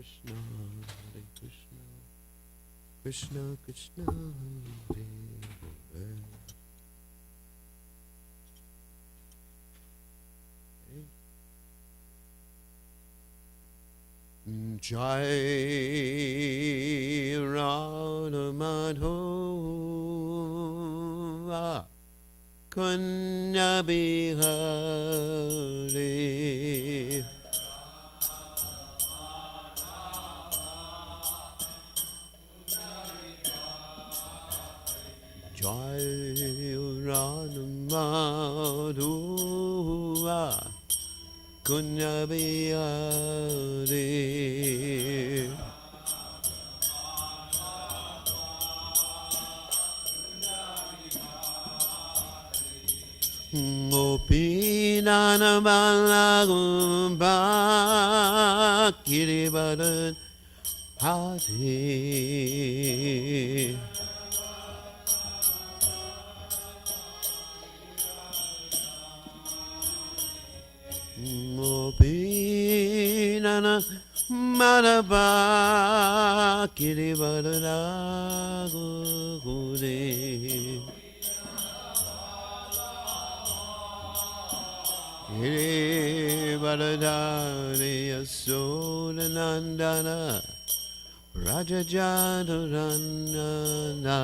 Krishna, Hare Krishna, Krishna Krishna, Hare Hare. Jai Radha Madhova Kunya Bihari Jai Radha Madhova Kunya Bihari Gopinana Balagumba Kiribadan Hadi Gopinana Madaba Kiribadan Agudi Hiri Baladari Yasodanandana Rajajadurandana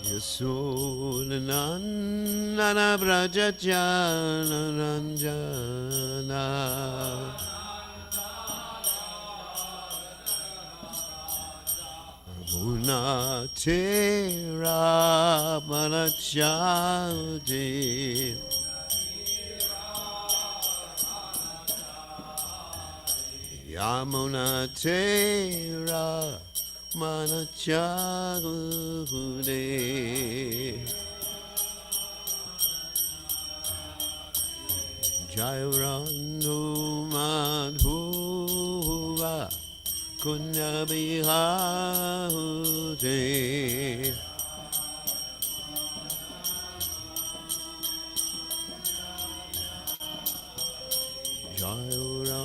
Yasodanandana Rajajanaranjana Muna Tera Manachadi Yamuna Tera Manachadi Jairandu Madhuva Kunya Bihari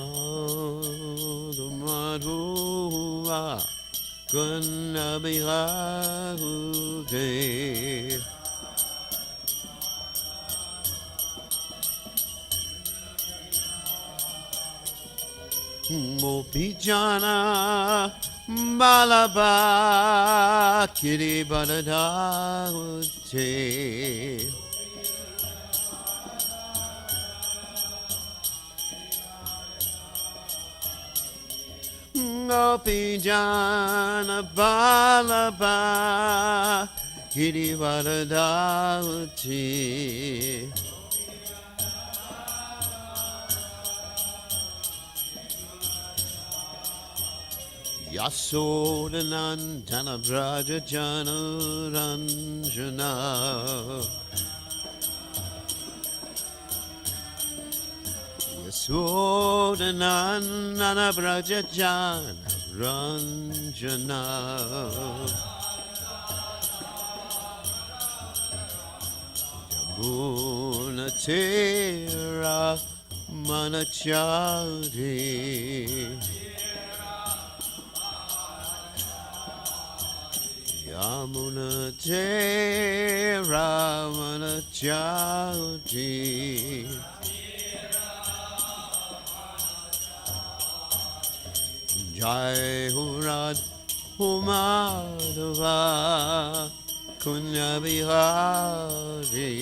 Jairandu Madhuva Kunya Bihari Mopijana Balaba Kiri Baladagute Mopijana Balaba Kiri Baladagute Yasodanandana Braja Janaranjana Yasodanandana Braja Janaranjana Yamuna Tera Manachari Yamuna Tera Manachadi Jai Hurad Humadava Kunya Bihari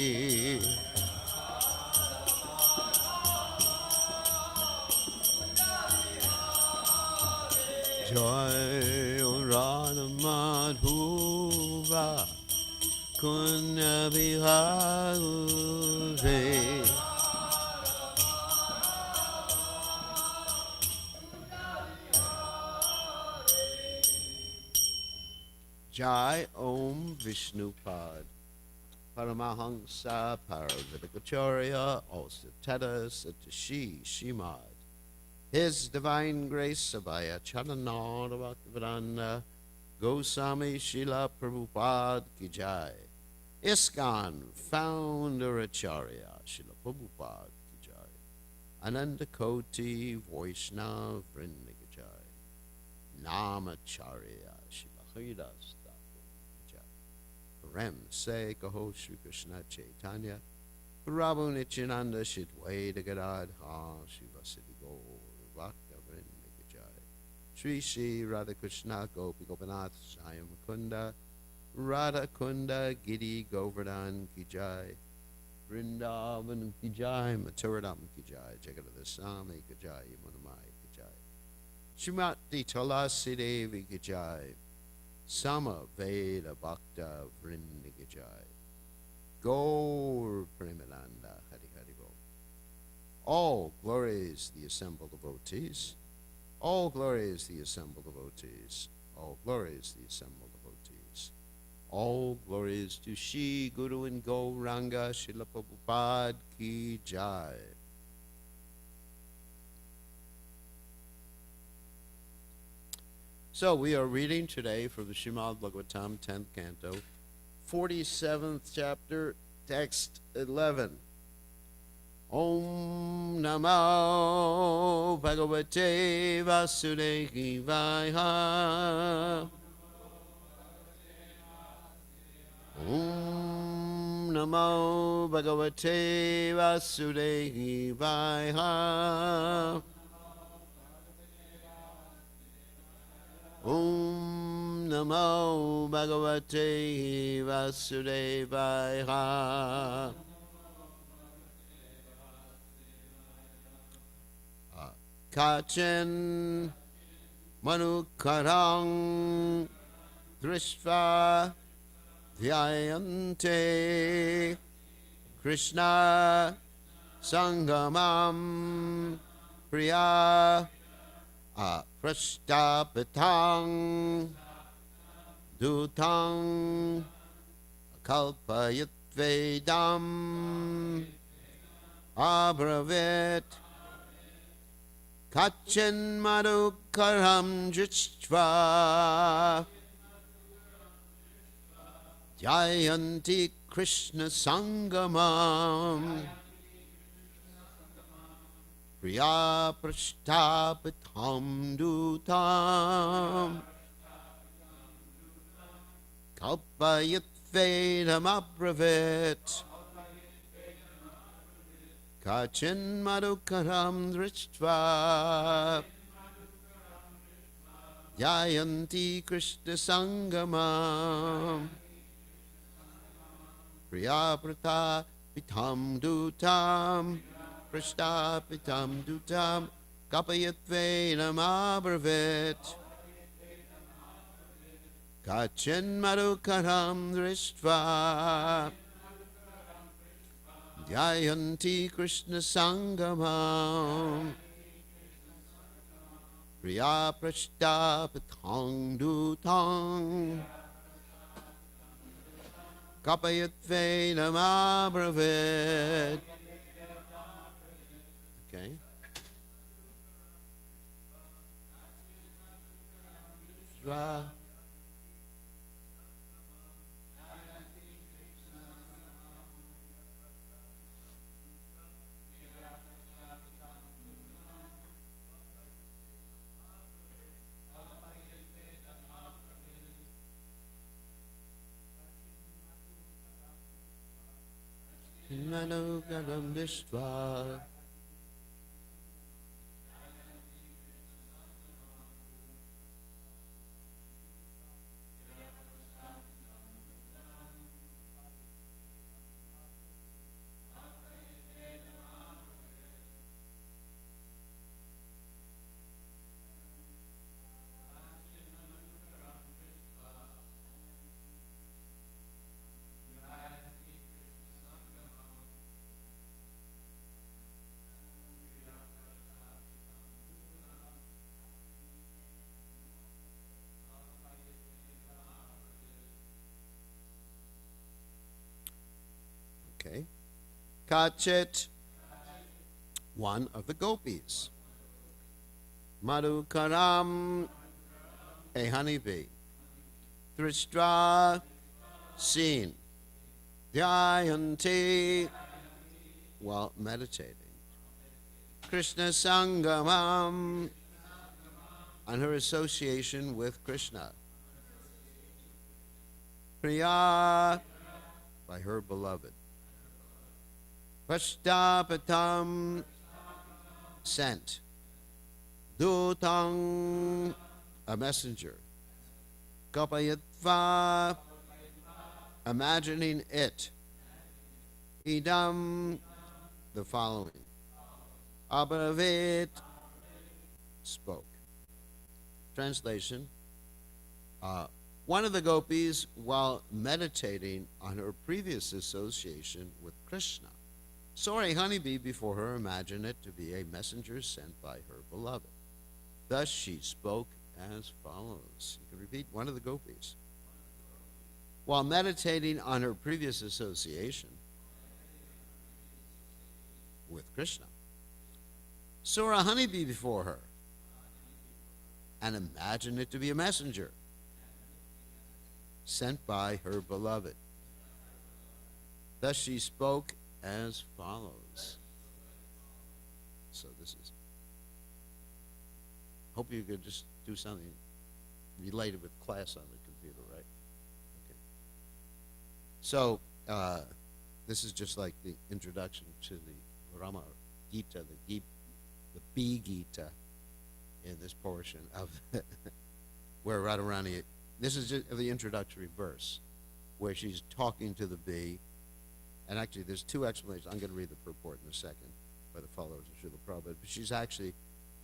Jai Radha Madhuva Kunya Bihari Jai Om Vishnupad Paramahansa Paravidakacharya Osatata Satashi Shimad His Divine Grace Abhaya Charanara Bhaktivedanta Goswami Srila Prabhupada Ki Jai. ISKCON Founder Acharya Srila Prabhupada Ki Jai. Anandakoti Vaishnav Vrindigajai Namacharya Shivahida Sthapu Prem Se Kaho Shri Krishna Chaitanya Prabhu Nityananda Shidwaita Gadadha Shivasiti Gaur Bhakta Vrindigajai Shri Shri Radha Krishna Gopi Gopinath Swayam Kunda Radha Kunda Giri Govardhan Kijai Vrindavan Kijai, Mathuradam Kijai, Jagadada Swami Kijai, Yamunamai Kijai, Shrimati Tulasi Devi Kijai, Sama Veda Bhakta Vrindi Kijai, Gaur Premananda Hari Hari Bo. All glories the assembled devotees, all glories the assembled devotees, all glories the assembled devotees. All glories to Shri Guru and Gauranga Srila Prabhupada Ki Jai. So we are reading today from the Srimad Bhagavatam 10th Canto, 47th chapter, text 11. Om Namo Bhagavate Vasudevaya. Om Namo Bhagavate Vasudevaya. Om Namo Bhagavate Vasudevaya. Kachin Manukarang Drishva Vyayante Krishna Sangamam Priya Prashtapatang Dutang Kalpayat Vedam Abravit Kachin Madhukaram Jitva Jayanti Krishna Sangamam Priya Prashtapatam Dutam Kalpayat Vedam Abravit Kachin Madhukaram Drishtva Jayanti Krishna Sangamam Priya Prata Pitam Dutam Prashta Pitam Dutam Kapayat Vedam Abravit Kachin Madhukaram Drishtva Jayanti Krishna Sangamam Priya Prashta Pitam Dutam Kapayat Vedam Abravit. Okay. Shra. Manugaram Dishva Okay. Kachit, one of the gopis. Madhukaram, a honeybee. Thrishtra, seen. Dhyayanti, while meditating. Krishna Sangamam, on her association with Krishna. Priya, by her beloved. Prashtapatam, sent. Dutang, a messenger. Kapayatva, imagining it. Idam, the following. Abravit, spoke. Translation. One of the gopis, while meditating on her previous association with Krishna, saw a honeybee before her, imagined it to be a messenger sent by her beloved. Thus she spoke as follows. You can repeat, one of the gopis. While meditating on her previous association with Krishna, saw a honeybee before her and imagined it to be a messenger sent by her beloved. Thus she spoke as follows. So this is, hope you could just do something related with class on the computer, right? Okay. So this is just like the introduction to the Rama Gita, the B Gita in this portion of where Radharani, this is just the introductory verse where she's talking to the bee. And actually, there's two explanations. I'm going to read the purport in a second by the followers of Srila Prabhupada. But she's actually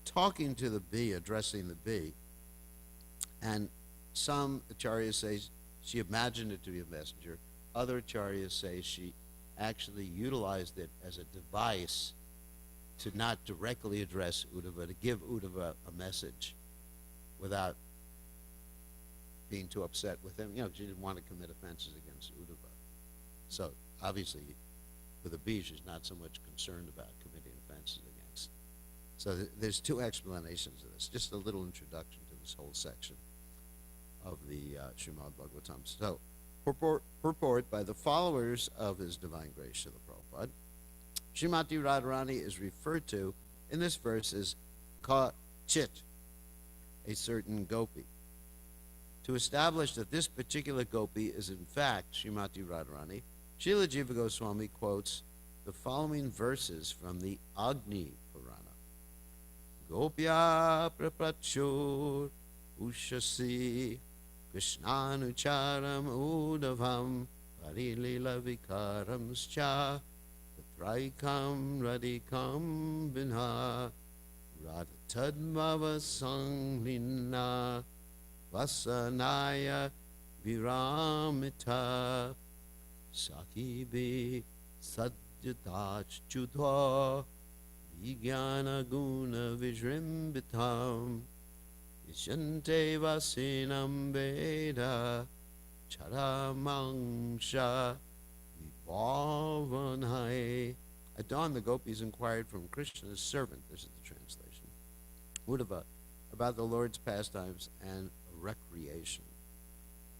talking to the bee, addressing the bee. And some acharyas say she imagined it to be a messenger. Other acharyas say she actually utilized it as a device to not directly address Uddhava, to give Uddhava a message without being too upset with him. You know, she didn't want to commit offenses against Uddhava. So obviously, with a bee, she's not so much concerned about committing offenses against. So there's two explanations of this. Just a little introduction to this whole section of the Srimad Bhagavatam. So, purport by the followers of His Divine Grace, Srila Prabhupada, Srimati Radharani is referred to in this verse as Ka Chit, a certain gopi. To establish that this particular gopi is in fact Srimati Radharani, Srila Jiva Goswami quotes the following verses from the Agni Purana. Gopya prapachur ushasi Krishnanucharam udavam parilila vikaramscha tatraikam radikam vinha radhatadmava sanglina vasanaya viramita Sakibi sadyatach chudha vigyana guna vijrimbitam Ishante vasinam veda charamangsha vibhavanai. At dawn the gopis inquired from Krishna's servant, this is the translation, Uddhava, about the Lord's pastimes and recreation.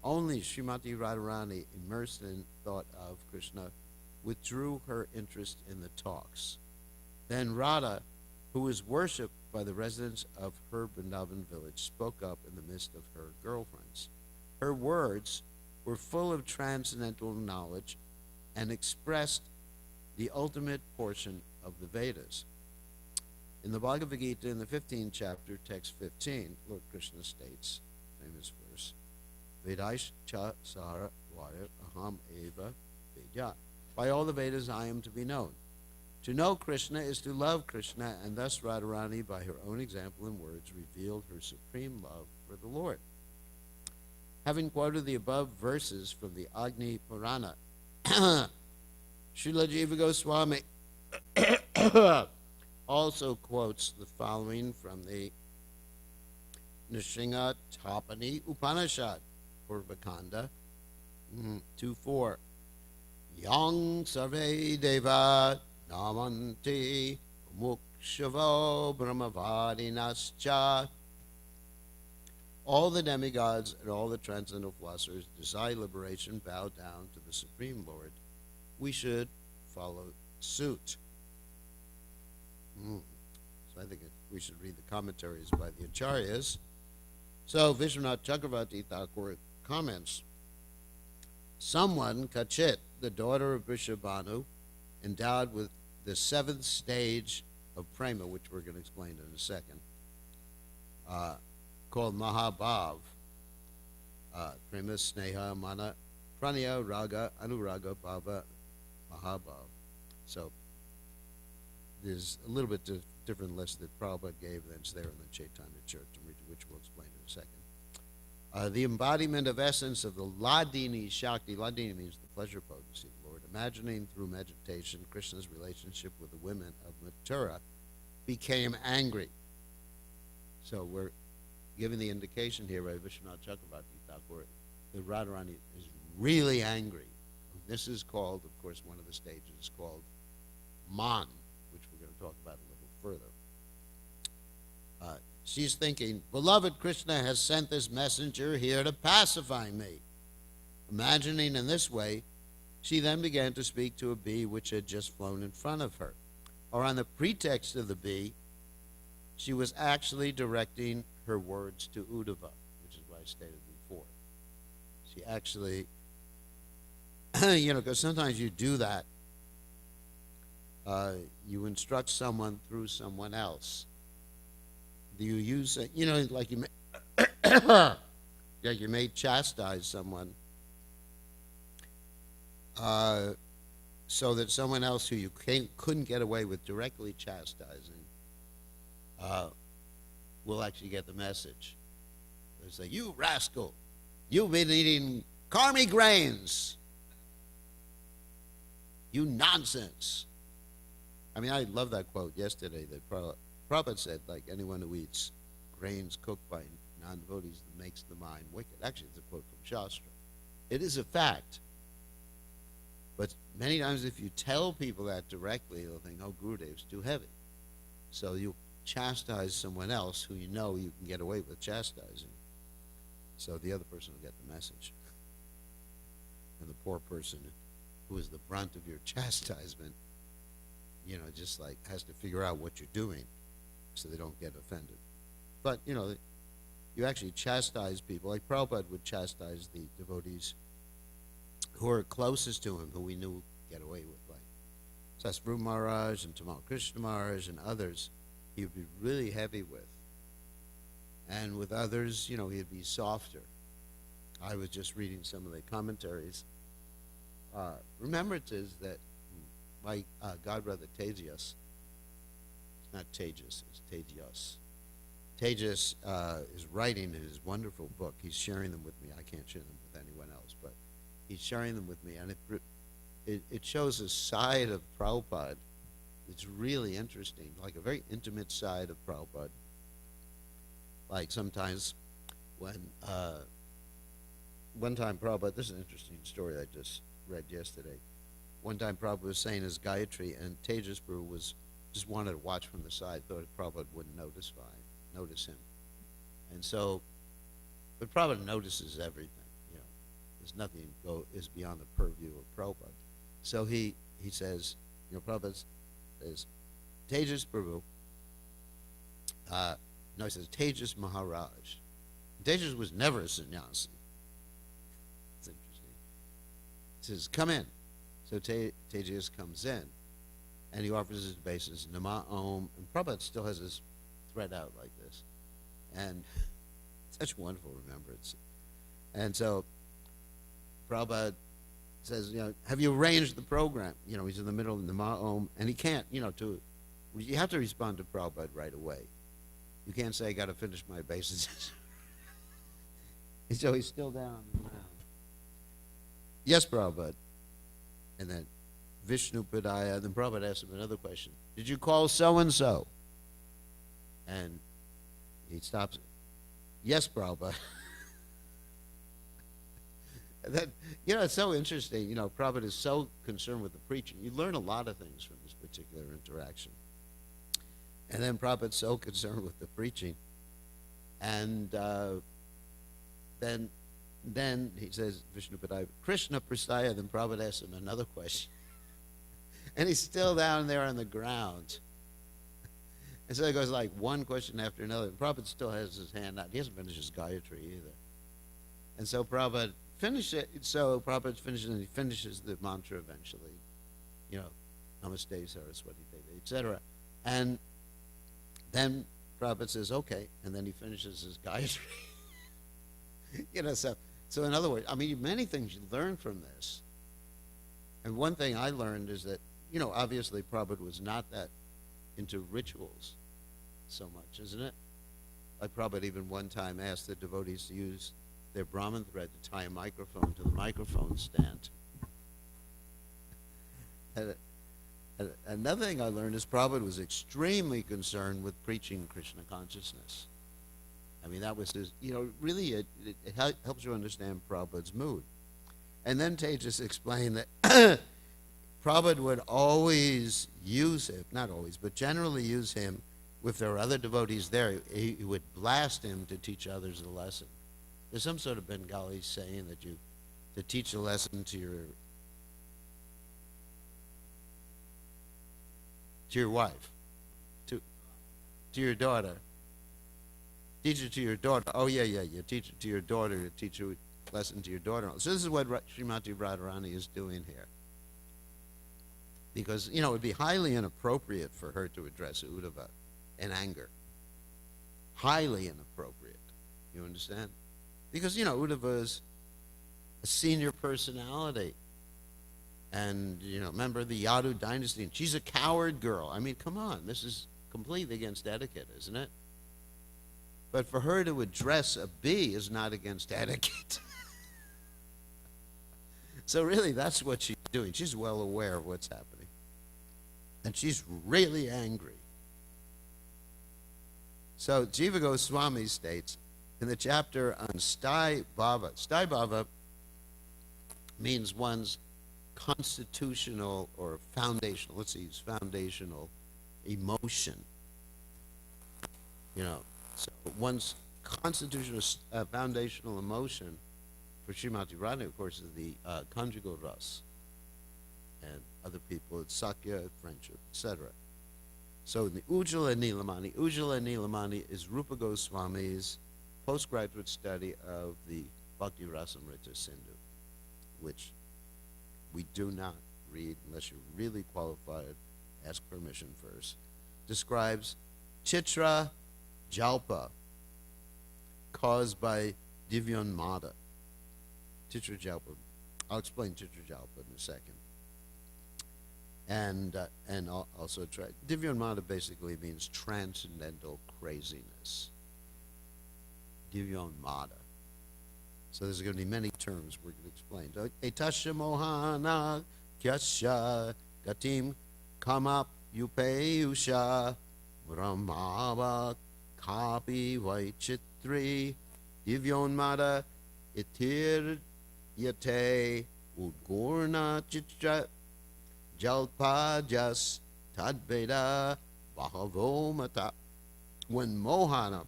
Only Srimati Radharani, immersed in thought of Krishna, withdrew her interest in the talks. Then Radha, who was worshipped by the residents of her Vrindavan village, spoke up in the midst of her girlfriends. Her words were full of transcendental knowledge and expressed the ultimate portion of the Vedas. In the Bhagavad Gita, in the 15th chapter, text 15, Lord Krishna states, famous verse, Vedaish cha sara vaya aham eva vedya. By all the Vedas I am to be known. To know Krishna is to love Krishna, and thus Radharani, by her own example and words, revealed her supreme love for the Lord. Having quoted the above verses from the Agni Purana, Srila Jiva Goswami also quotes the following from the Nrsimha Tapani Upanishad, Purvakanda 2.4. Yang sarve deva namanti mukshavo brahmavadinascha. All the demigods and all the transcendental philosophers desire liberation, bow down to the Supreme Lord. We should follow suit. I think we should read the commentaries by the Acharyas. So Vishwanath Chakravarti Thakur comments, someone, Kachit, the daughter of Vrishabhanu, endowed with the seventh stage of prema, which we're going to explain in a second, called Mahabhav, prema, sneha, mana, pranaya, raga, anuraga, bhava, Mahabhav. So there's a little bit different list that Prabhupada gave that's there in the Chaitanya Charitamrita, which we'll explain in a second. The embodiment of essence of the Ladini Shakti. Ladini means the pleasure potency of the Lord. Imagining through meditation Krishna's relationship with the women of Mathura, became angry. So we're given the indication here by Vishwanath Chakravarti Thakur that Radharani is really angry. This is called, of course, one of the stages is called Man, which we're going to talk about a little further. She's thinking, beloved Krishna has sent this messenger here to pacify me. Imagining in this way, she then began to speak to a bee which had just flown in front of her. Or on the pretext of the bee, she was actually directing her words to Uddhava, which is what I stated before. She actually, because sometimes you do that. You instruct someone through someone else. Do you use, like you may chastise someone so that someone else who you couldn't get away with directly chastising will actually get the message. They say, you rascal, you've been eating karmi grains. You nonsense. I mean, I love that quote yesterday that Prabhupada said, like, anyone who eats grains cooked by non-devotees makes the mind wicked. Actually, it's a quote from Shastra. It is a fact. But many times if you tell people that directly, they'll think, oh, Gurudev's too heavy. So you chastise someone else who you know you can get away with chastising. So the other person will get the message. And the poor person who is the brunt of your chastisement, just like has to figure out what you're doing so they don't get offended. But, you actually chastise people. Like Prabhupada would chastise the devotees who are closest to him, who we knew get away with, like Sasvru Maharaj and Tamal Krishna Maharaj and others, he would be really heavy with. And with others, he'd be softer. I was just reading some of the commentaries. Remembrance is that my godbrother Tejas, it's not Tejas, it's Tejas. Tejas is writing his wonderful book. He's sharing them with me. I can't share them with anyone else, but he's sharing them with me. And it shows a side of Prabhupada that's really interesting, like a very intimate side of Prabhupada. Like sometimes when, one time Prabhupada, this is an interesting story I just read yesterday. One time Prabhupada was saying his Gayatri, and Tejas Prabhu just wanted to watch from the side, thought Prabhupada wouldn't notice him. And so, but Prabhupada notices everything, There's nothing is beyond the purview of Prabhupada. So he says, Prabhupada says, Tejas Prabhu, he says Tejas Maharaj. Tejas was never a sannyasi. It's interesting. He says, come in. So Tejas comes in, and he offers his obeisance, Nama Om, and Prabhupada still has his thread out like this. And such wonderful remembrance. And so Prabhupada says, have you arranged the program? He's in the middle of Nama Om, and he can't, you have to respond to Prabhupada right away. You can't say, I got to finish my obeisances. And so he's still down on the ground. Yes, Prabhupada. And then Vishnu Padaya, then Prabhupada asked him another question. Did you call so-and-so? And he stops. Yes, Prabhupada. That, it's so interesting. Prabhupada is so concerned with the preaching. You learn a lot of things from this particular interaction. And then Prabhupada's so concerned with the preaching. And then he says, Vishnu Padaya, Krishna Prasaya, then Prabhupada asks him another question. And he's still down there on the ground. And so it goes like one question after another. And Prabhupada still has his hand out. He hasn't finished his Gayatri either. And so Prabhupada finished it. So Prabhupada finishes, and he finishes the mantra eventually. You know, Namaste Saraswati Devi, etc. And then Prabhupada says, okay, and then he finishes his Gayatri. You know, so in other words, I mean, many things you learn from this. And one thing I learned is that, you know, obviously Prabhupada was not that into rituals so much, isn't it? Like Prabhupada even one time asked the devotees to use their Brahman thread to tie a microphone to the microphone stand. And another thing I learned is Prabhupada was extremely concerned with preaching Krishna consciousness. I mean, that was his, you know, really it helps you understand Prabhupada's mood. And then Tejas explained that Prabhupada would always use him, not always, but generally use him if there were other devotees there. He would blast him to teach others the lesson. There's some sort of Bengali saying that to teach a lesson to your wife, to your daughter. Teach it to your daughter. Oh, yeah. You teach it to your daughter, to teach a lesson to your daughter. So this is what Srimati Radharani is doing here. Because, you know, it would be highly inappropriate for her to address Uddhava in anger. Highly inappropriate. You understand? Because, you know, Uddhava is a senior personality. And, you know, member of the Yadu dynasty. And she's a coward girl. I mean, come on. This is completely against etiquette, isn't it? But for her to address a bee is not against etiquette. So really, that's what she's doing. She's well aware of what's happening. And she's really angry. So Jiva Goswami states in the chapter on Sthai Bhava means one's constitutional or foundational, let's use foundational emotion. You know, so one's constitutional foundational emotion for Srimati Radharani, of course, is the conjugal ras. And other people, it's sakya, friendship, etc. So in the Ujjala Nilamani is Rupa Goswami's postgraduate study of the Bhakti Rasamrita Sindhu, which we do not read unless you're really qualified, ask permission first. Describes Chitra Jalpa caused by Divyanmada. Chitra Jalpa. I'll explain Chitra Jalpa in a second. And also try. Divyanmada basically means transcendental craziness. Divyanmada. So there's going to be many terms we're going to explain. Etasha mohana kyasya gatim kamap upeyusha brahmava kapi vaichitri divyonmada itir yate udgurna chitra jalpajas tadveda bahavomata. When mohana,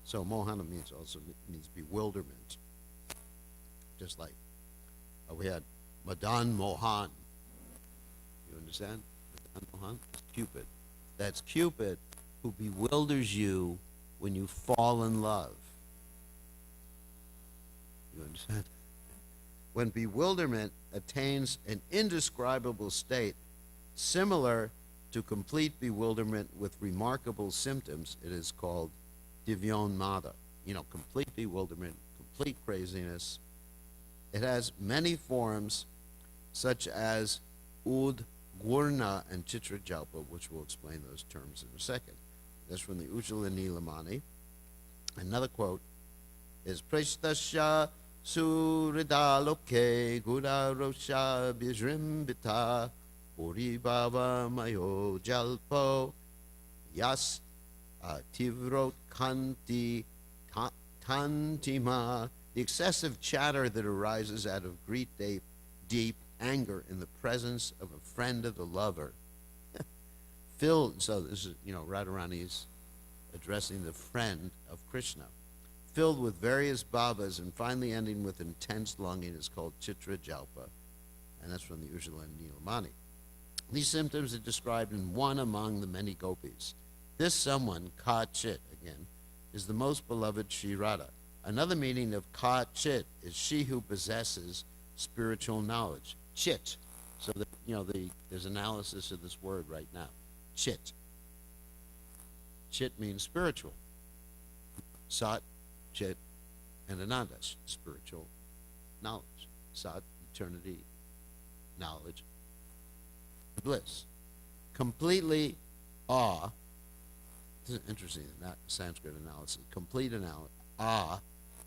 so mohana means bewilderment. Just like we had Madan Mohan. You understand? Madan Mohan? It's Cupid. That's Cupid who bewilders you when you fall in love. You understand? When bewilderment attains an indescribable state similar to complete bewilderment with remarkable symptoms, it is called Divyanmada. You know, complete bewilderment, complete craziness. It has many forms, such as Ud, Gurna, and Chitra Jalpa, which we'll explain those terms in a second. That's from the Ujjala Nilamani. Another quote is Preshtasya Suridaloke Gurarosha Bijrimbita Puri Baba Mayo Jalpo Yas Tivrot Kanti Tantima. The excessive chatter that arises out of great deep anger in the presence of a friend of the lover. Filled, so this is, you know, Radharani is addressing the friend of Krishna. Filled with various bhavas and finally ending with intense longing is called Chitra Jalpa. And that's from the Ujjala Nilamani. These symptoms are described in one among the many gopis. This someone, Ka Chit, again, is the most beloved Sri Radha. Another meaning of Ka Chit is she who possesses spiritual knowledge. Chit. So that, there's analysis of this word right now. Chit. Chit means spiritual. Sat, Chit, and Ananda, spiritual knowledge. Sat, eternity, knowledge, bliss. Completely awe. This is interesting, not Sanskrit analysis. Complete analysis. Awe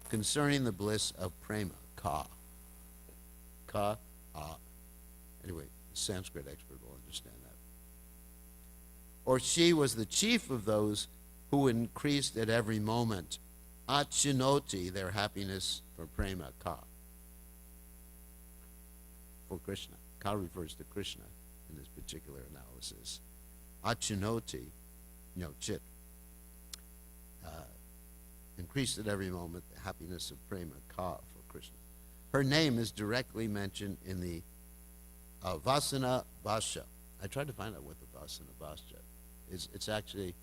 concerning the bliss of prema. Ka. Ka, ah. Anyway, the Sanskrit expert will understand that. Or she was the chief of those who increased at every moment. Achinoti, their happiness for prema. Ka. For Krishna. Ka refers to Krishna in this particular analysis. Achinoti, chit, increased at every moment the happiness of prema. Ka, for Krishna. Her name is directly mentioned in the Vasana Bhasha. I tried to find out what the Vasana Bhasha is. It's actually,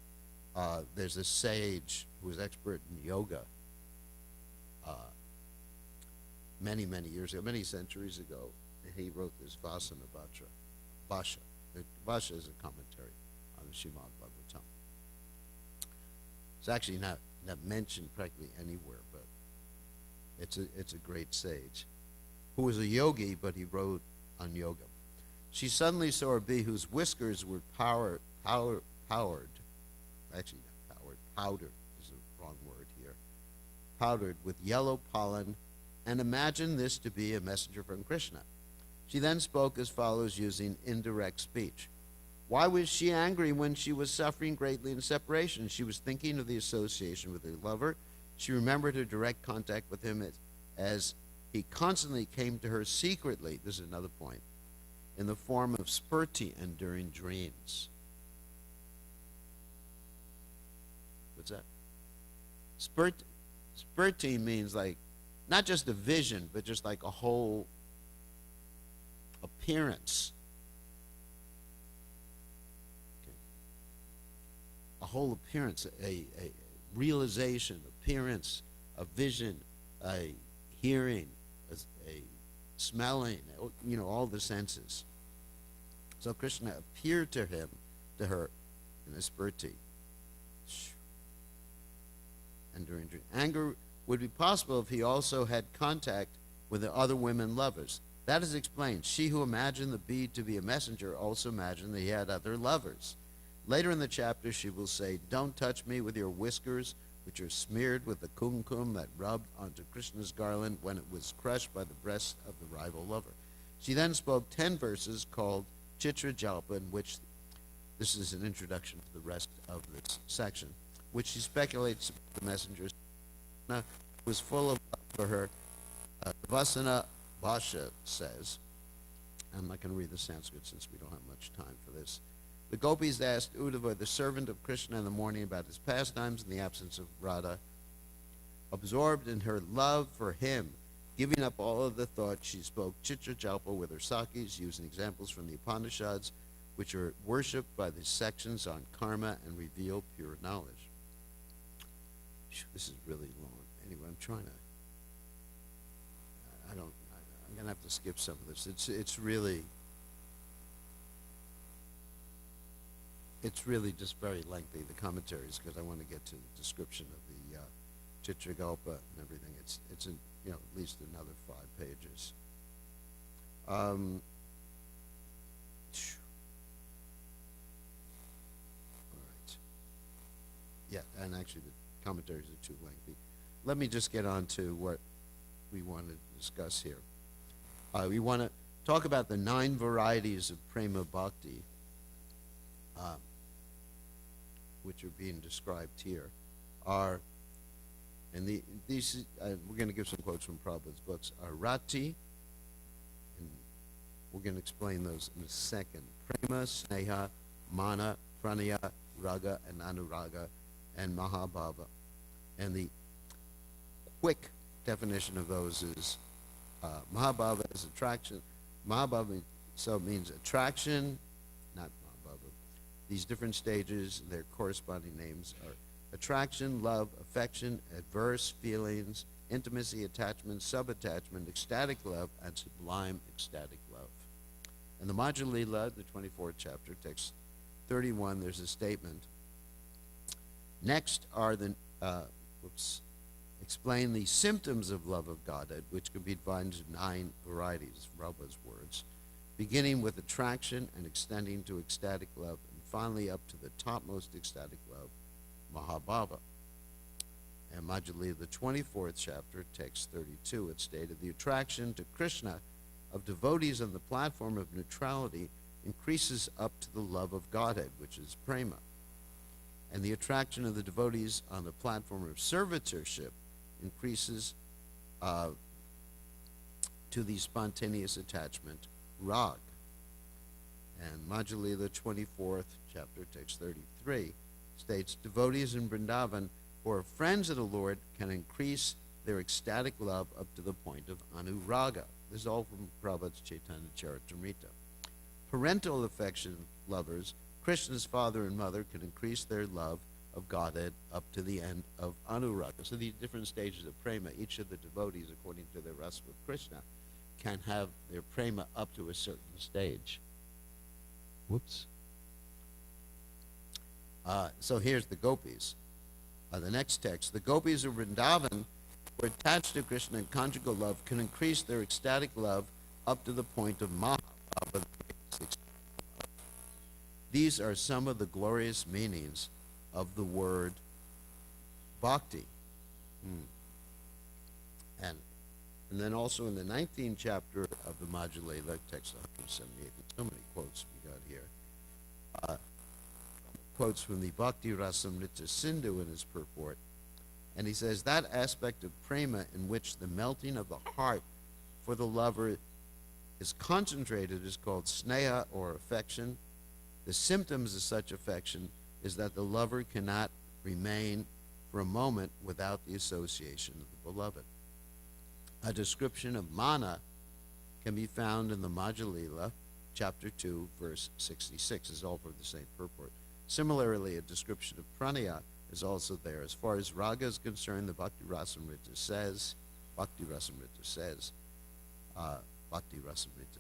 there's a sage who was expert in yoga many, many years ago, many centuries ago, and he wrote this Vasana Bhasha. The Bhasha is a commentary on the Srimad Bhagavatam. It's actually not mentioned practically anywhere, but it's a great sage who was a yogi, but he wrote on yoga. She suddenly saw a bee whose whiskers were powdered. Actually, not powdered. Powdered is the wrong word here. Powdered with yellow pollen, and imagined this to be a messenger from Krishna. She then spoke as follows, using indirect speech. Why was she angry when she was suffering greatly in separation? She was thinking of the association with her lover. She remembered her direct contact with him as he constantly came to her secretly, this is another point, in the form of spurti and during dreams. What's that? Spurti means like, not just a vision, but just like a whole appearance. Okay. A whole appearance, a realization, appearance, a vision, a hearing, a smelling, all the senses. So Krishna appeared to her in a spurti. And during dream. Anger would be possible if he also had contact with the other women lovers. That is explained. She who imagined the bee to be a messenger also imagined that he had other lovers. Later in the chapter, she will say, "Don't touch me with your whiskers, which are smeared with the kumkum that rubbed onto Krishna's garland when it was crushed by the breast of the rival lover." She then spoke 10 verses called Chitra Jalpa, in which this is an introduction to the rest of this section, which she speculates the messenger was full of love for her. Vasana Bhasha says, I'm not going to read the Sanskrit since we don't have much time for this. The gopis asked Uddhava, the servant of Krishna, in the morning about his pastimes in the absence of Radha. Absorbed in her love for him, giving up all of the thought, she spoke Chitra Jalpa with her sakis, using examples from the Upanishads, which are worshipped by the sections on karma and reveal pure knowledge. This is really long. Anyway, I'm trying to. I'm gonna have to skip some of this. It's really just very lengthy, the commentaries, because I want to get to the description of the Chitragalpa and everything. It's in, at least another 5 pages. All right. Yeah, and actually the commentaries are too lengthy. Let me just get on to what we want to discuss here. We want to talk about the 9 varieties of prema bhakti, which are being described here. These we're going to give some quotes from Prabhupada's books. Are rati, and we're going to explain those in a second. Prema, sneha, mana, pranaya, raga, and anuraga, and mahabhava. And the quick definition of those is Mahabhava is attraction. Mahabhava means attraction, These different stages, their corresponding names are attraction, love, affection, adverse feelings, intimacy, attachment, subattachment, ecstatic love, and sublime ecstatic love. In the Madhya Lila, the 24th chapter, text 31, there's a statement. Next are the, explain the symptoms of love of Godhead, which can be divided into 9 varieties, Prabhupada's words, beginning with attraction and extending to ecstatic love, and finally up to the topmost ecstatic love, Mahabhava. And Madhya Lila, the 24th chapter, text 32, it stated, the attraction to Krishna of devotees on the platform of neutrality increases up to the love of Godhead, which is prema. And the attraction of the devotees on the platform of servitorship increases to the spontaneous attachment, rag. And Madhya Lila, 24th chapter, text 33, states, devotees in Vrindavan who are friends of the Lord can increase their ecstatic love up to the point of anuraga. This is all from Prabhupada's Chaitanya Charitamrita. Parental affection lovers, Krishna's father and mother, can increase their love of Godhead up to the end of anuraga. So these different stages of prema, each of the devotees, according to their rasa with Krishna, can have their prema up to a certain stage. Whoops. So here's the gopis. The next text, the gopis of Vrindavan who are attached to Krishna in conjugal love can increase their ecstatic love up to the point of Mahabhava. These are some of the glorious meanings of the word bhakti. And then also in the 19th chapter of the Madhya Lila, text 178, so many quotes we got here. Quotes from the Bhakti Rasamrita Sindhu in his purport. And he says, that aspect of prema in which the melting of the heart for the lover is concentrated is called sneha, or affection. The symptoms of such affection is that the lover cannot remain for a moment without the association of the beloved. A description of mana can be found in the Madhya Lila, chapter 2, verse 66. This is all from the same purport. Similarly, a description of pranaya is also there. As far as raga is concerned, the Bhakti Rasamrita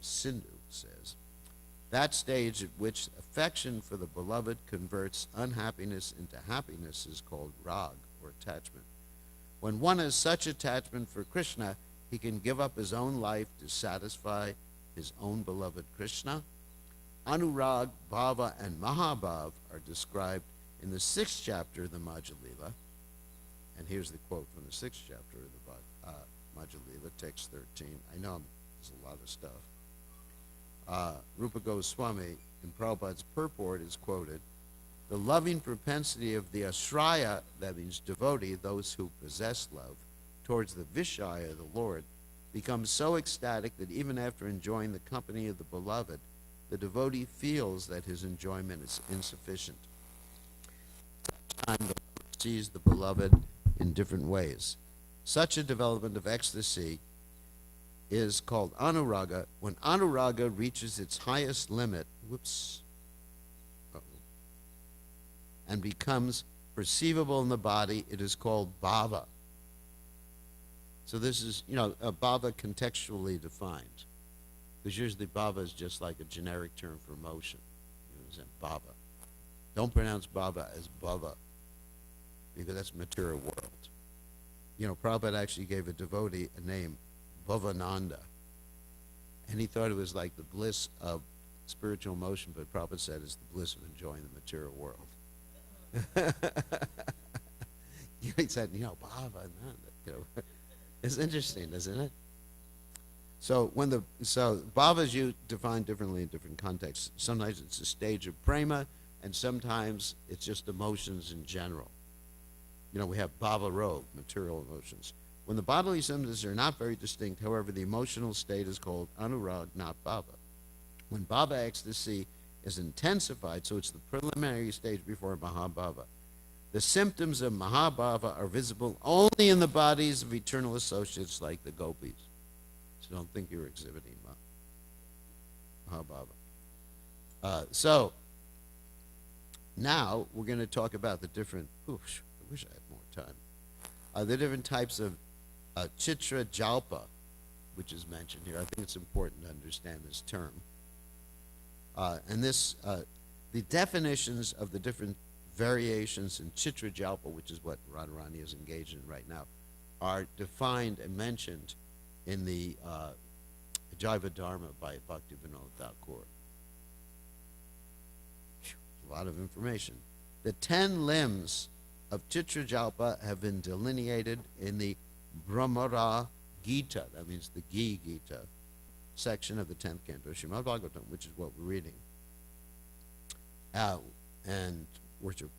Sindhu says, that stage at which affection for the beloved converts unhappiness into happiness is called rag, or attachment. When one has such attachment for Krishna, he can give up his own life to satisfy his own beloved Krishna. Anurag, Bhava, and Mahabhav are described in the 6th chapter of the Madhya Lila. And here's the quote from the 6th chapter of the Madhya Lila, text 13. I know there's a lot of stuff. Rupa Goswami in Prabhupada's purport is quoted, the loving propensity of the ashraya, that means devotee, those who possess love, towards the vishaya, the Lord, becomes so ecstatic that even after enjoying the company of the beloved, the devotee feels that his enjoyment is insufficient. Time the lover sees the beloved in different ways. Such a development of ecstasy is called anuraga. When anuraga reaches its highest limit, and becomes perceivable in the body, it is called bhava. So this is, a bhava contextually defined. Because usually bhava is just like a generic term for emotion. Bhava. Don't pronounce bhava as bhava, because that's material world. Prabhupada actually gave a devotee a name, Bhavananda. And he thought it was like the bliss of spiritual emotion, but Prabhupada said it's the bliss of enjoying the material world. He said, Bhavananda. It's interesting, isn't it? So bhavas you define differently in different contexts. Sometimes it's a stage of prema, and sometimes it's just emotions in general. We have bhava rog, material emotions. When the bodily symptoms are not very distinct, however, the emotional state is called anurag, not bhava. When bhava ecstasy is intensified, so it's the preliminary stage before mahabhava. The symptoms of mahabhava are visible only in the bodies of eternal associates like the gopis. So don't think you're exhibiting Mahabhava. Now we're going to talk about the different. Oof, I wish I had more time. The different types of chitra jalpa, which is mentioned here. I think it's important to understand this term. And the definitions of the different variations in chitra jalpa, which is what Radharani is engaged in right now, are defined and mentioned in the Jaiva Dharma by Bhaktivinoda Thakur. A lot of information. The 10 limbs of Chitrajalpa have been delineated in the Brahmara Gita, that means the Gita section of the 10th canto, Srimad Bhagavatam, which is what we're reading. And worship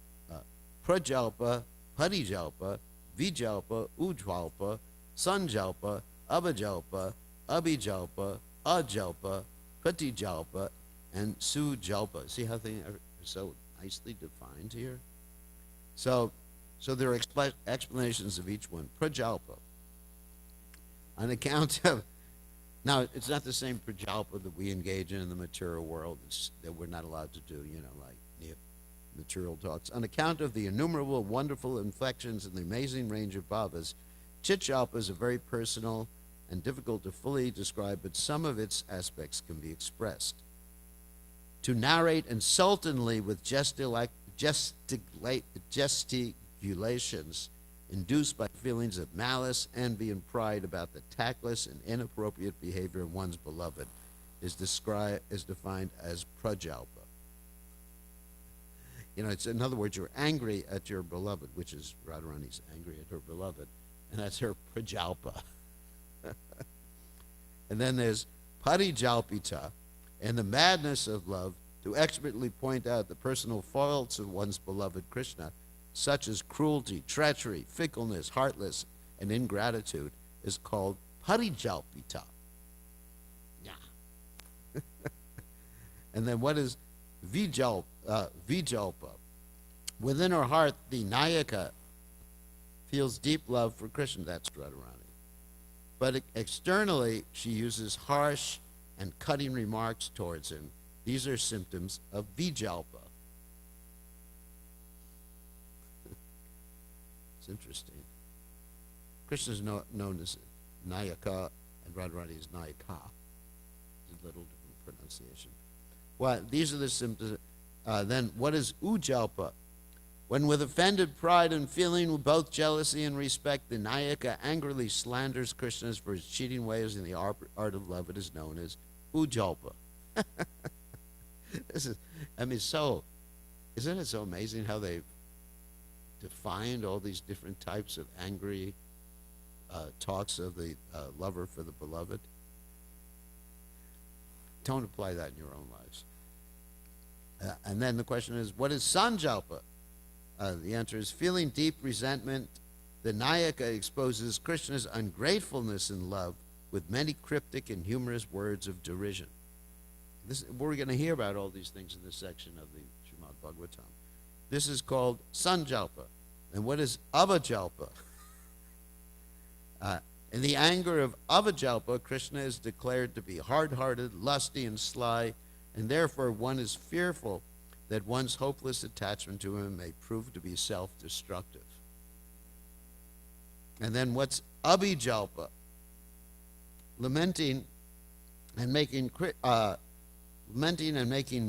Prajalpa, Parijalpa, Vijalpa, Ujjalpa, Sanjalpa, Abhajalpa, Abhijalpa, Ajalpa, Pratijalpa, and Sujalpa. See how things are so nicely defined here? So there are explanations of each one. Prajalpa, on account of, now it's not the same prajalpa that we engage in the material world that we're not allowed to do, like material talks. On account of the innumerable wonderful inflections and the amazing range of bhavas, Chitrajalpa is a very personal and difficult to fully describe, but some of its aspects can be expressed. To narrate insultingly with gesticulations induced by feelings of malice, envy, and pride about the tactless and inappropriate behavior of one's beloved is defined as prajalpa. It's, in other words, you're angry at your beloved, which is Radharani's angry at her beloved, and that's her prajalpa. And then there's parijalpita, and the madness of love to expertly point out the personal faults of one's beloved Krishna, such as cruelty, treachery, fickleness, heartless, and ingratitude, is called parijalpita. Yeah. And then what is vijalpa? Within her heart, the Nayaka feels deep love for Krishna. That's Radharani. But externally, she uses harsh and cutting remarks towards him. These are symptoms of vijalpa. It's interesting. Krishna is known as Nayaka, and Radharani is Nayaka. It's a little different pronunciation. Well, these are the symptoms. Then what is ujalpa? When with offended pride and feeling with both jealousy and respect, the Nayaka angrily slanders Krishna for his cheating ways in the art of love, it is known as ujalpa. Isn't it so amazing how they've defined all these different types of angry talks of the lover for the beloved? Don't apply that in your own lives. And then the question is, what is sanjalpa? The answer is feeling deep resentment. The Nayaka exposes Krishna's ungratefulness in love with many cryptic and humorous words of derision. We're going to hear about all these things in this section of the Srimad Bhagavatam. This is called sanjalpa. And what is avajalpa? In the anger of avajalpa, Krishna is declared to be hard-hearted, lusty, and sly, and therefore one is fearful that one's hopeless attachment to him may prove to be self-destructive. And then what's abhijalpa? Lamenting and making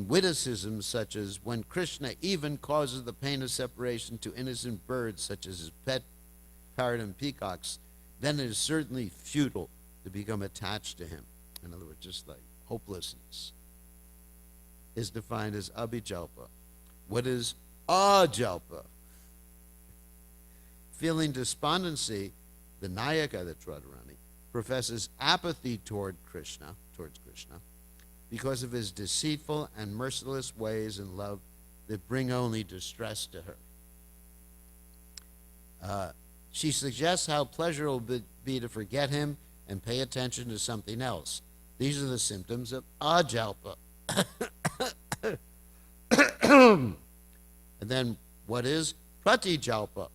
witticisms such as, when Krishna even causes the pain of separation to innocent birds such as his pet parrot and peacocks, then it is certainly futile to become attached to him. In other words, just like hopelessness is defined as abhijalpa. What is ajalpa? Feeling despondency, the Nayaka, that's Radharani, professes apathy towards Krishna, because of his deceitful and merciless ways in love that bring only distress to her. She suggests how pleasurable it will be to forget him and pay attention to something else. These are the symptoms of ajalpa. And then what is pratijalpa?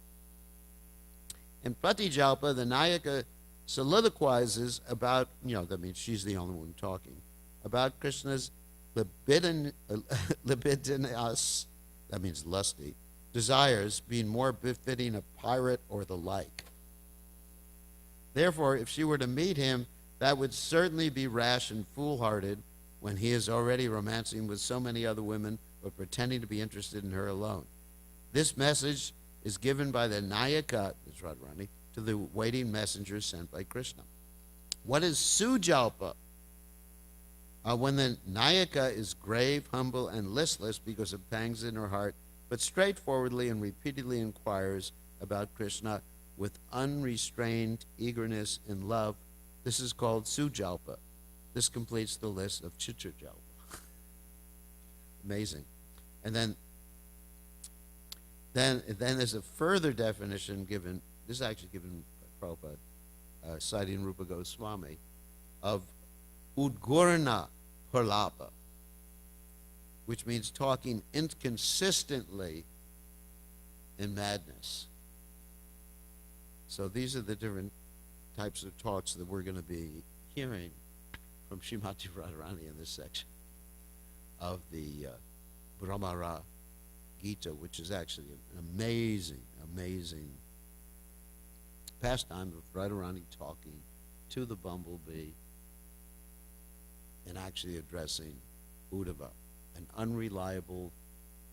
In pratijalpa, the Nayaka soliloquizes about, that means she's the only one talking, about Krishna's libidinous that means lusty, desires, being more befitting a pirate or the like. Therefore, if she were to meet him, that would certainly be rash and foolhardy when he is already romancing with so many other women, but pretending to be interested in her alone. This message is given by the Nayaka, that's Radharani, to the waiting messenger sent by Krishna. What is Sujalpa? When the Nayaka is grave, humble, and listless because of pangs in her heart, but straightforwardly and repeatedly inquires about Krishna with unrestrained eagerness and love, this is called Sujalpa. This completes the list of Chitrajalpa. Amazing. And then there's a further definition given, this is actually given by Prabhupada, citing Rupa Goswami, of Udgurna Pralapa, which means talking inconsistently in madness. So these are the different types of talks that we're going to be hearing from Srimati Radharani in this section of the Brahmara Gita, which is actually an amazing, amazing pastime of Radharani talking to the bumblebee and actually addressing Uddhava, an unreliable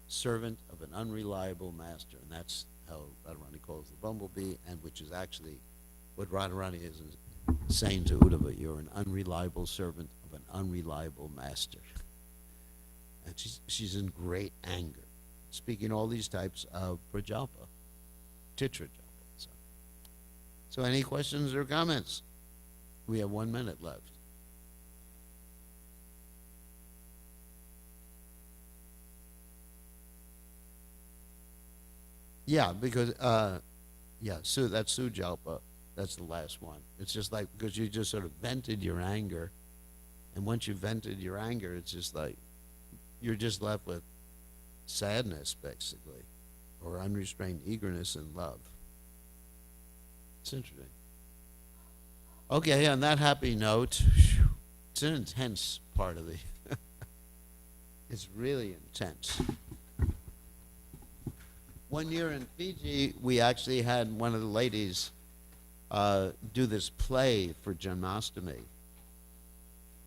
servant of an unreliable master. And that's how Radharani calls the bumblebee, and which is actually what Radharani is saying to Uddhava: you're an unreliable servant of an unreliable master. And she's in great anger, speaking all these types of prajalpa, titrajalpa. So any questions or comments? We have 1 minute left. Yeah, because so that's Sujalpa. That's the last one. It's just like, because you just sort of vented your anger, and once you vented your anger, it's just like you're just left with sadness, basically, or unrestrained eagerness and love. It's interesting. Okay, on that happy note, it's an intense part of the. It's really intense. One year in Fiji, we actually had one of the ladies do this play for Janmashtami.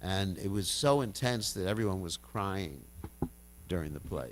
And it was so intense that everyone was crying during the play.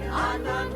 Anand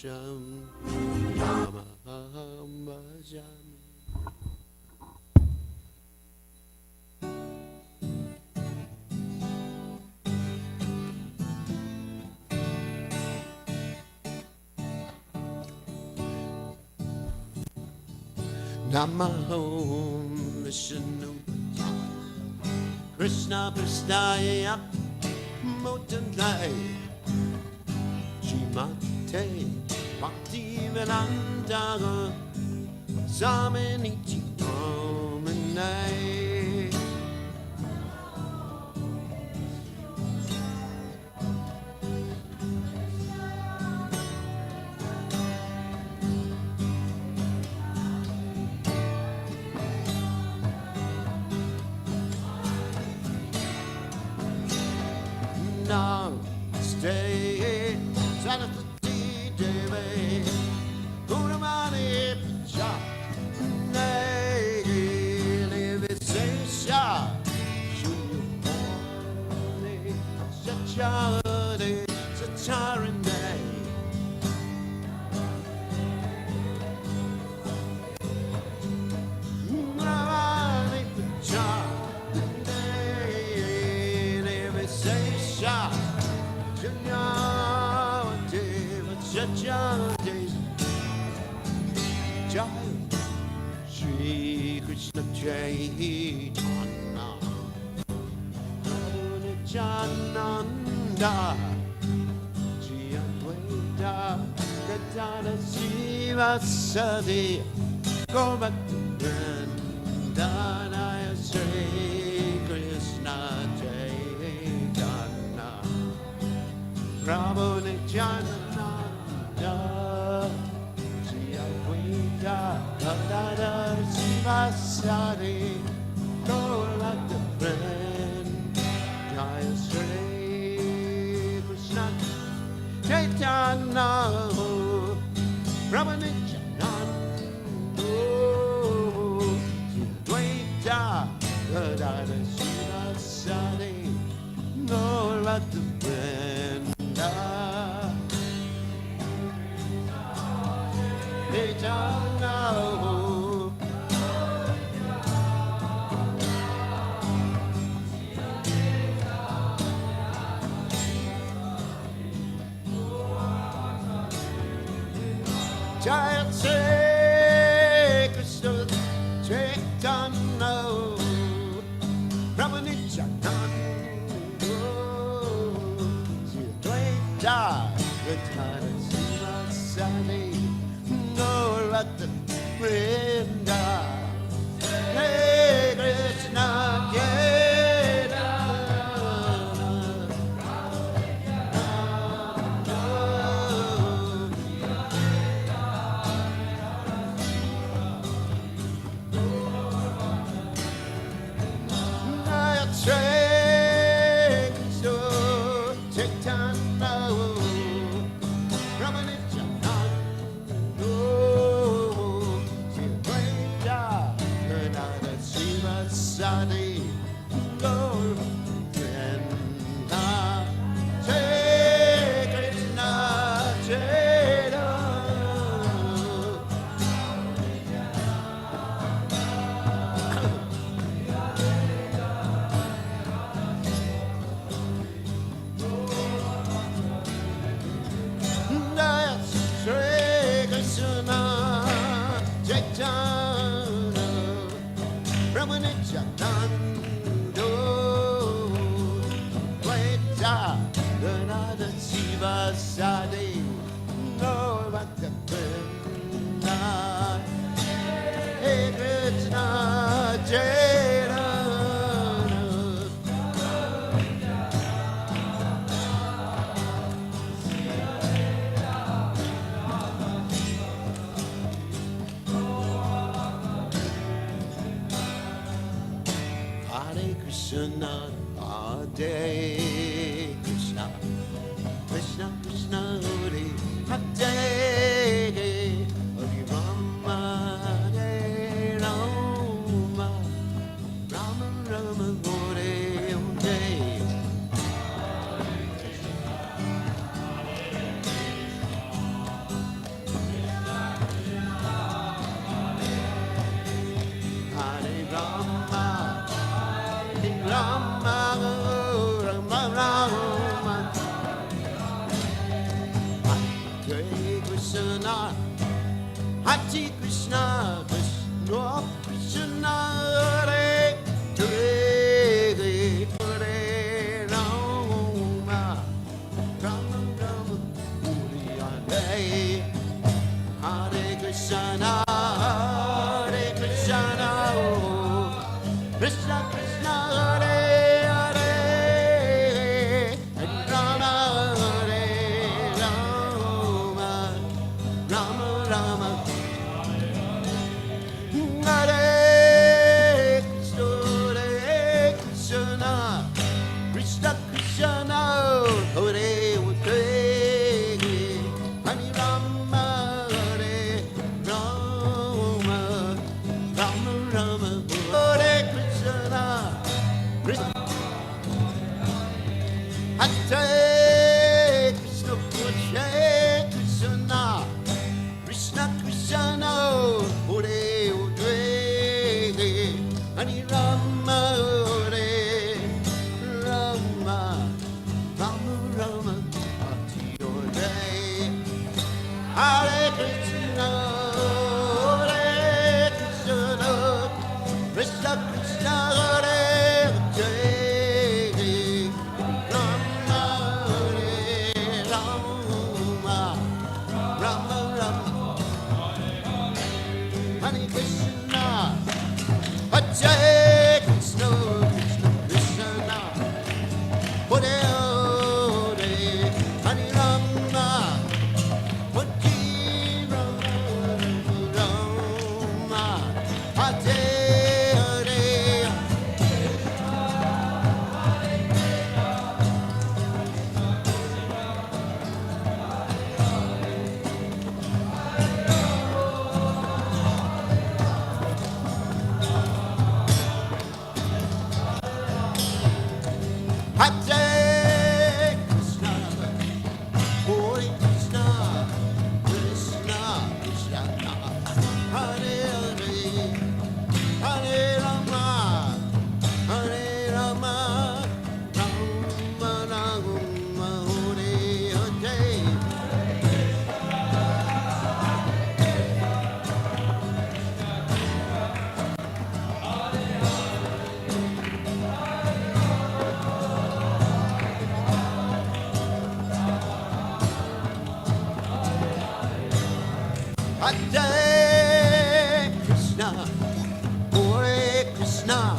Purushottama Namaham Bhajami. Namaham Vishnu Krishna Prasthaya Motanai Shimate Bhaktivedanta Samanichi Omanai. Namaste Saraswati Devi Gauramani Picha Nayali Visesha Shuyapani Sachari Sacharanay Gauramani Picha Nayali Visesha Jai Shri Krishna Chaitanya Nityananda Shri Advaita Gadadhara Sivasadi Govardhanaya Shri Krishna Chaitanya Prabhu Nityananda Shri Advaita Gadadhara Sivasadi Govardhanaya Shri Krishna Chaitanya Prabhu Nityananda Shri Advaita Gadadhara Sivasadi Govardhanaya Jai Shri Krishna Chaitanya Prabhu Nityananda Shri Advaita Gadadhara Sivasadi Govardhanaya Hare Krishna Hare Krishna, Krishna Krishna Hare Hare, Hare Rama, Hare Rama, Rama Rama Hare Hare. Hare Krishna, Hare Krishna,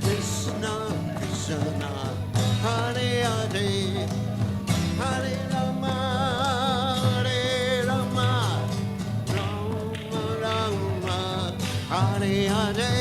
Krishna Krishna, Hare Hare, Hare Rama, Rama Rama, Hare Hare.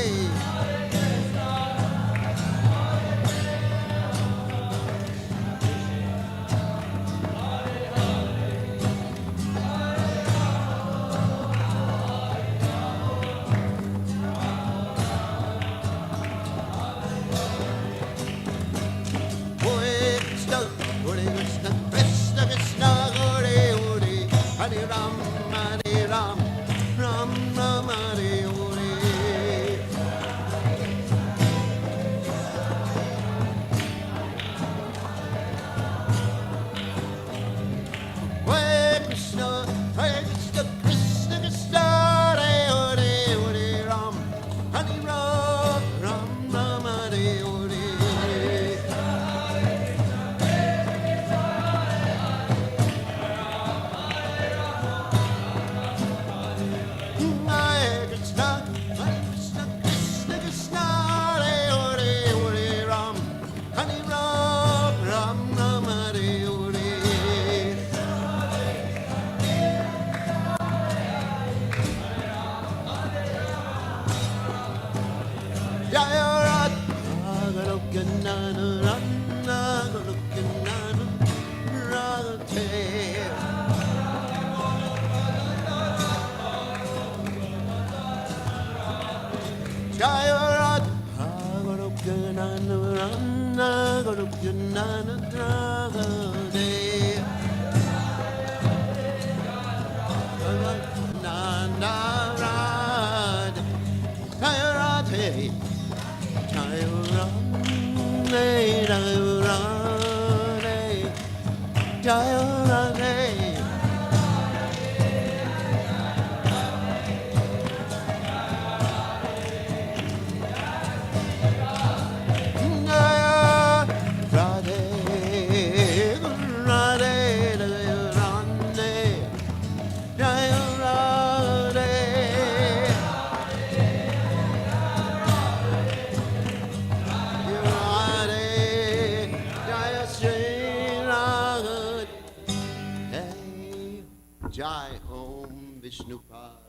Jai Om Vishnupada.